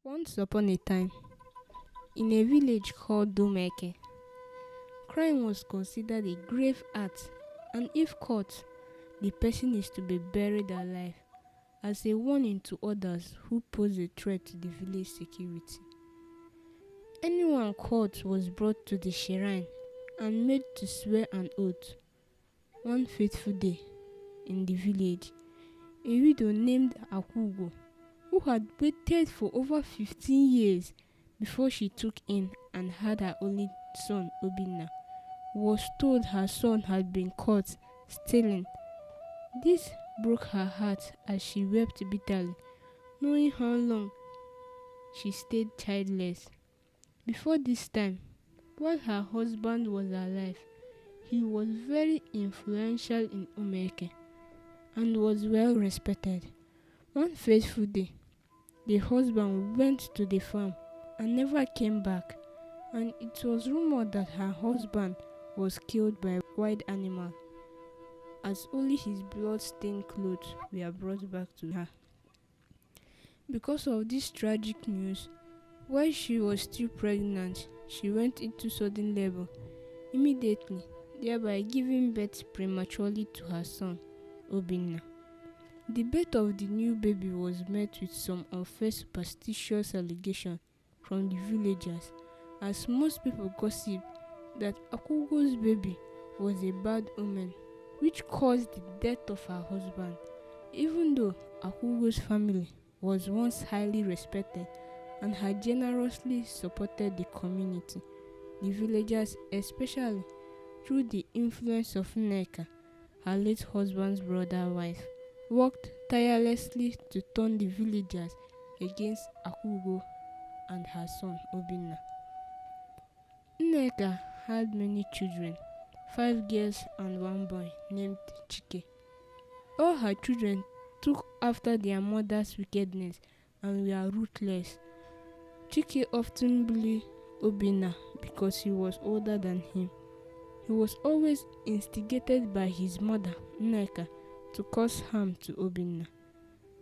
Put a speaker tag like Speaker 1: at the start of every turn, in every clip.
Speaker 1: Once upon a time, in a village called Domeke, crime was considered a grave act, and if caught, the person is to be buried alive as a warning to others who pose a threat to the village security. Anyone caught was brought to the shrine and made to swear an oath. One fateful day, in the village, a widow named Akugo, who had waited for over 15 years before she took in and had her only son Obinna, was told her son had been caught stealing. This broke her heart as she wept bitterly, knowing how long she stayed childless. Before this time, while her husband was alive, he was very influential in Umeke and was well respected. One fateful day, the husband went to the farm and never came back, and it was rumored that her husband was killed by a wild animal, as only his blood-stained clothes were brought back to her. Because of this tragic news, while she was still pregnant, she went into sudden labor immediately, thereby giving birth prematurely to her son, Obinna. The birth of the new baby was met with some unfair superstitious allegations from the villagers, as most people gossiped that Akugo's baby was a bad omen, which caused the death of her husband. Even though Akugo's family was once highly respected and had generously supported the community, the villagers, especially through the influence of Nneka, her late husband's brother wife, worked tirelessly to turn the villagers against Akugo and her son Obinna. Nneka had many children, 5 girls and 1 boy named Chike. All her children took after their mother's wickedness and were ruthless. Chike often bullied Obinna because he was older than him. He was always instigated by his mother, Nneka, to cause harm to Obinna.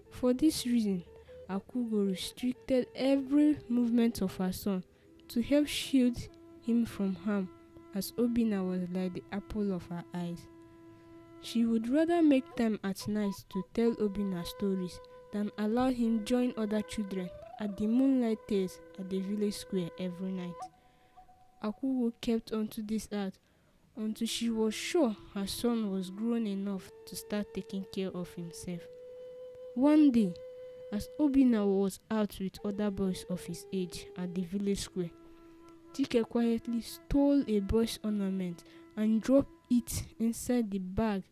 Speaker 1: For this reason, Akugo restricted every movement of her son to help shield him from harm, as Obinna was like the apple of her eyes. She would rather make time at night to tell Obinna stories than allow him join other children at the moonlight tales at the village square every night. Akugo kept on to this art until she was sure her son was grown enough to start taking care of himself. One day, as Obinna was out with other boys of his age at the village square, Chike quietly stole a boy's ornament and dropped it inside the bag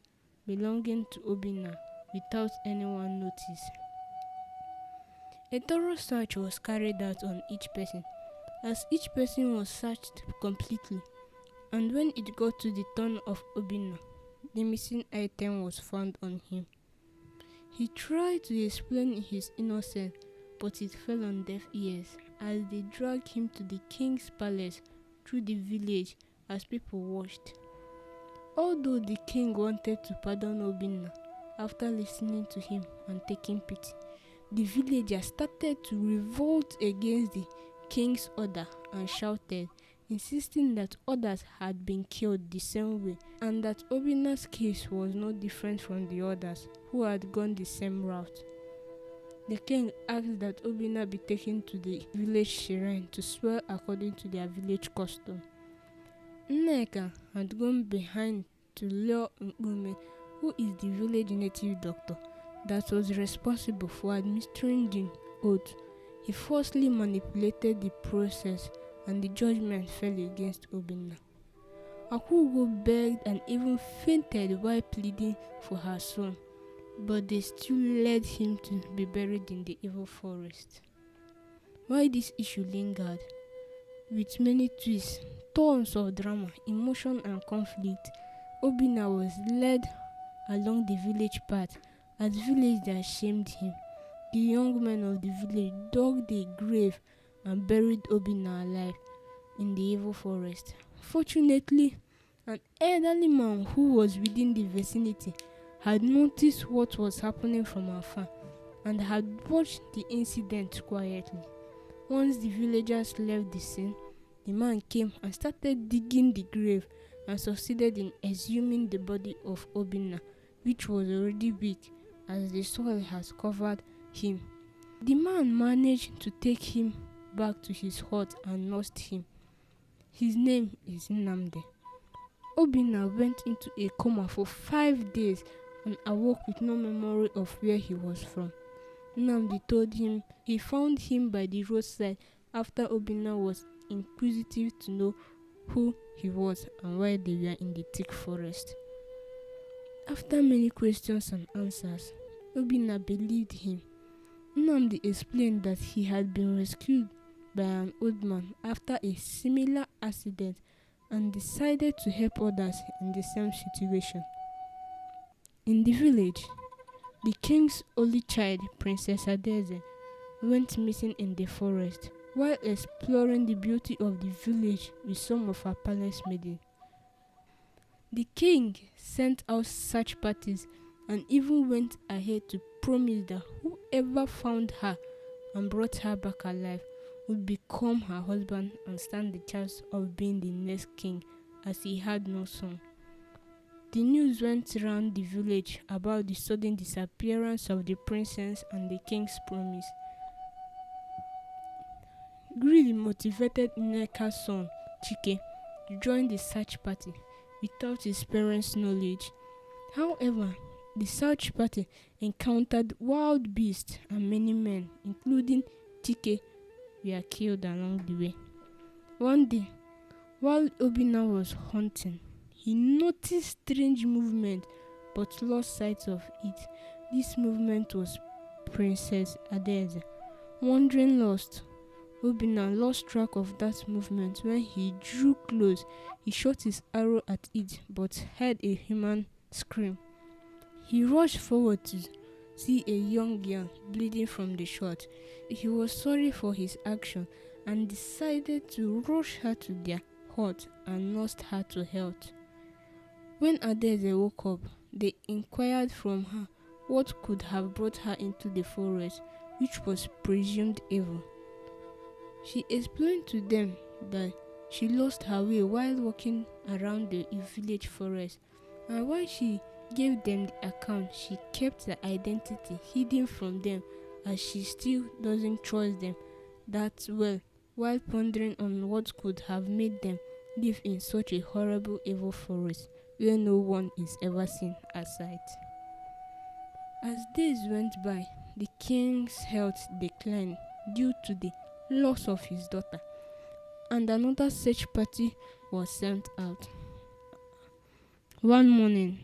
Speaker 1: belonging to Obinna without anyone noticing. A thorough search was carried out on each person, as each person was searched completely, and when it got to the turn of Obinna, the missing item was found on him. He tried to explain his innocence, but it fell on deaf ears as they dragged him to the king's palace through the village as people watched. Although the king wanted to pardon Obinna after listening to him and taking pity, the villagers started to revolt against the king's order and shouted, insisting that others had been killed the same way and that Obinna's case was no different from the others who had gone the same route. The king asked that Obinna be taken to the village shrine to swear according to their village custom. Nneka had gone behind to lure Mpume, who is the village native doctor that was responsible for administering the oath. He forcibly manipulated the process and the judgment fell against Obinna. Akugo begged and even fainted while pleading for her son, but they still led him to be buried in the evil forest. While this issue lingered, with many twists, turns of drama, emotion and conflict, Obinna was led along the village path as villagers shamed him. The young men of the village dug a grave and buried Obinna alive in the evil forest. Fortunately, an elderly man who was within the vicinity had noticed what was happening from afar and had watched the incident quietly. Once the villagers left the scene, the man came and started digging the grave and succeeded in exhuming the body of Obinna, which was already weak as the soil has covered him. The man managed to take him back to his hut and nursed him. His name is Nnamdi. Obinna went into a coma for 5 days and awoke with no memory of where he was from. Nnamdi told him he found him by the roadside after Obinna was inquisitive to know who he was and why they were in the thick forest. After many questions and answers, Obinna believed him. Nnamdi explained that he had been rescued by an old man after a similar accident and decided to help others in the same situation. In the village, the king's only child, Princess Adeze, went missing in the forest while exploring the beauty of the village with some of her palace maidens. The king sent out search parties and even went ahead to promise that whoever found her and brought her back alive would become her husband and stand the chance of being the next king, as he had no son. The news went around the village about the sudden disappearance of the princess and the king's promise. Greed motivated Nneka's son, Chike, to join the search party without his parents' knowledge. However, the search party encountered wild beasts and many men, including Chike, were killed along the way. One day, while Obinna was hunting, he noticed strange movement but lost sight of it. This movement was Princess Adeze. Wandering lost, Obinna lost track of that movement. When he drew close, he shot his arrow at it but heard a human scream. He rushed forward to see a young girl bleeding from the shot. He was sorry for his action and decided to rush her to their hut and nursed her to health. When Adeze woke up, they inquired from her what could have brought her into the forest, which was presumed evil. She explained to them that she lost her way while walking around the village forest, and while she gave them the account, she kept the identity hidden from them as she still doesn't trust them that well, while pondering on what could have made them live in such a horrible evil forest where no one is ever seen aside. As days went by, the king's health declined due to the loss of his daughter, and another search party was sent out. One morning,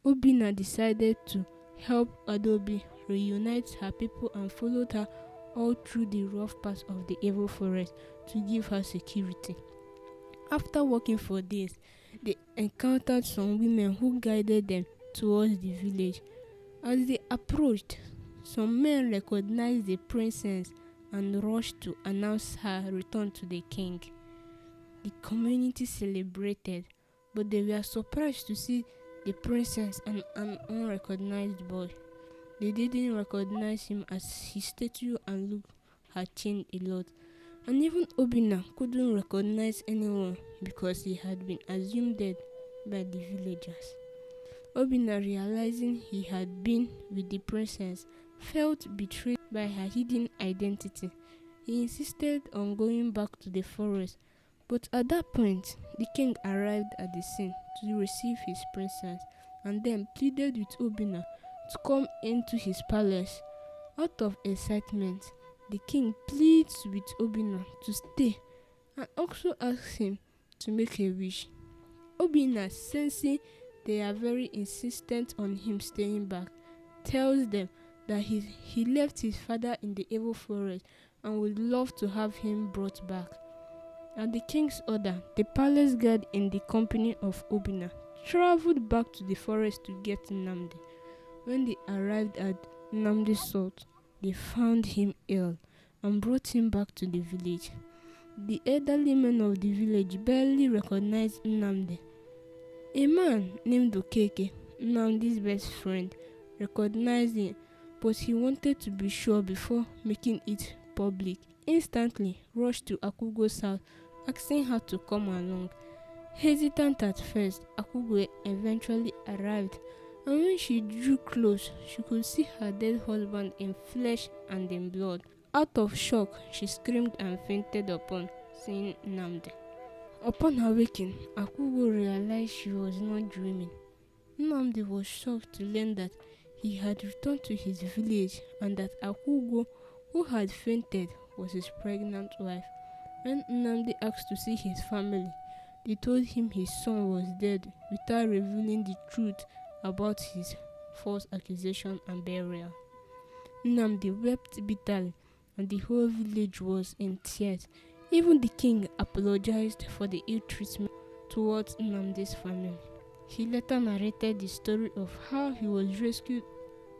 Speaker 1: Obinna decided to help Adobe reunite her people and followed her all through the rough paths of the evil forest to give her security. After walking for days, they encountered some women who guided them towards the village. As they approached, some men recognized the princess and rushed to announce her return to the king. The community celebrated, but they were surprised to see the princess and an unrecognized boy. They didn't recognize him as his stature and look had changed a lot, and even Obinna couldn't recognize anyone because he had been assumed dead by the villagers. Obinna, realizing he had been with the princess, felt betrayed by her hidden identity. He insisted on going back to the forest, but at that point, the king arrived at the scene to receive his princess and then pleaded with Obinna to come into his palace. Out of excitement, the king pleads with Obinna to stay and also asks him to make a wish. Obinna, sensing they are very insistent on him staying back, tells them that he left his father in the evil forest and would love to have him brought back. At the king's order, the palace guard in the company of Obinna traveled back to the forest to get Nnamdi. When they arrived at Nnamdi's hut, they found him ill and brought him back to the village. The elderly men of the village barely recognized Nnamdi. A man named Bekee, Nnamdi's best friend, recognized him, but he wanted to be sure before making it public, instantly rushed to Akugo's house, asking her to come along. Hesitant at first, Akugo eventually arrived, and when she drew close, she could see her dead husband in flesh and in blood. Out of shock, she screamed and fainted upon seeing Nnamdi. Upon awakening, Akugo realized she was not dreaming. Nnamdi was shocked to learn that he had returned to his village and that Akugo, who had fainted, was his pregnant wife. When Nnamdi asked to see his family, they told him his son was dead without revealing the truth about his false accusation and burial. Nnamdi wept bitterly and the whole village was in tears. Even the king apologized for the ill treatment towards Nnamdi's family. He later narrated the story of how he was rescued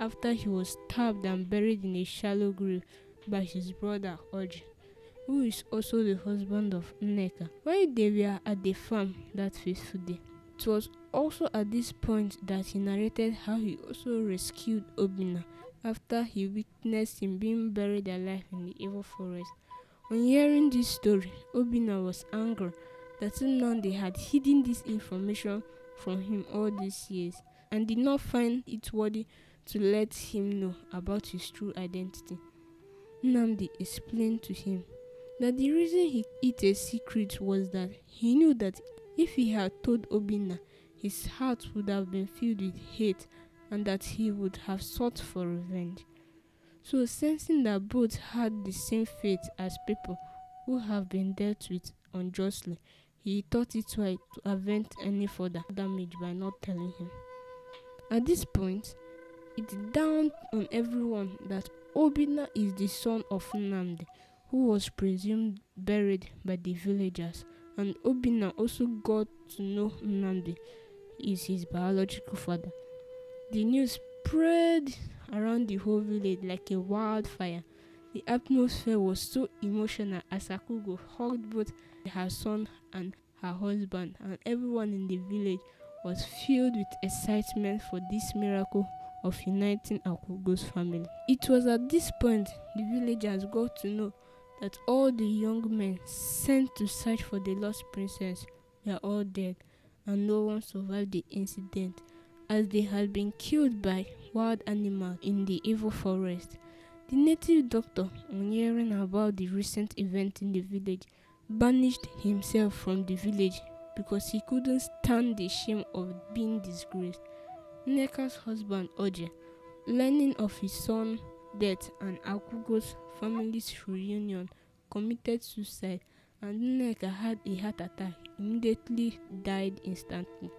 Speaker 1: after he was stabbed and buried in a shallow grave by his brother Oji, who is also the husband of Nneka, while they were at the farm that fateful day. It was also at this point that he narrated how he also rescued Obinna after he witnessed him being buried alive in the evil forest. On hearing this story, Obinna was angry that Nnamdi had hidden this information from him all these years and did not find it worthy to let him know about his true identity. Nnamdi explained to him that the reason he hid a secret was that he knew that if he had told Obinna, his heart would have been filled with hate and that he would have sought for revenge. So, sensing that both had the same fate as people who have been dealt with unjustly, he thought it right to avert any further damage by not telling him. At this point, it dawned on everyone that Obinna is the son of Nnamdi, who was presumed buried by the villagers, and Obinna also got to know Nnamdi is his biological father. The news spread around the whole village like a wildfire. The atmosphere was so emotional as Akugo hugged both her son and her husband, and everyone in the village was filled with excitement for this miracle of uniting Akugo's family. It was at this point the villagers got to know that all the young men sent to search for the lost princess were all dead, and no one survived the incident, as they had been killed by wild animals in the evil forest. The native doctor, on hearing about the recent event in the village, banished himself from the village because he couldn't stand the shame of being disgraced. Nneka's husband Oje, learning of his son's death and Akugo's family's reunion, committed suicide, and Nneka had a heart attack, immediately died instantly.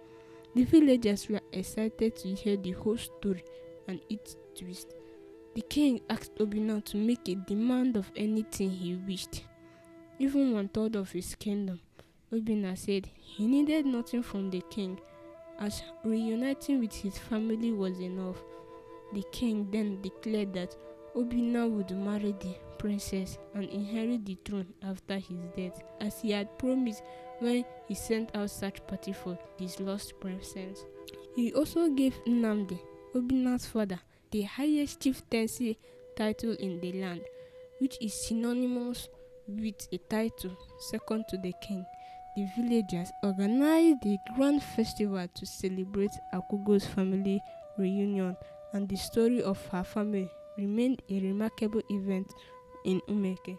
Speaker 1: The villagers were excited to hear the whole story and its twist. The king asked Obinna to make a demand of anything he wished, even 1/3 of his kingdom. Obinna said he needed nothing from the king, as reuniting with his family was enough. The king then declared that Obinna would marry the princess and inherit the throne after his death, as he had promised when he sent out search party for his lost princess. He also gave Nnamdi, Obinna's father, the highest chieftaincy title in the land, which is synonymous with a title second to the king. The villagers organized a grand festival to celebrate Akugo's family reunion, and the story of her family remained a remarkable event in Umeke.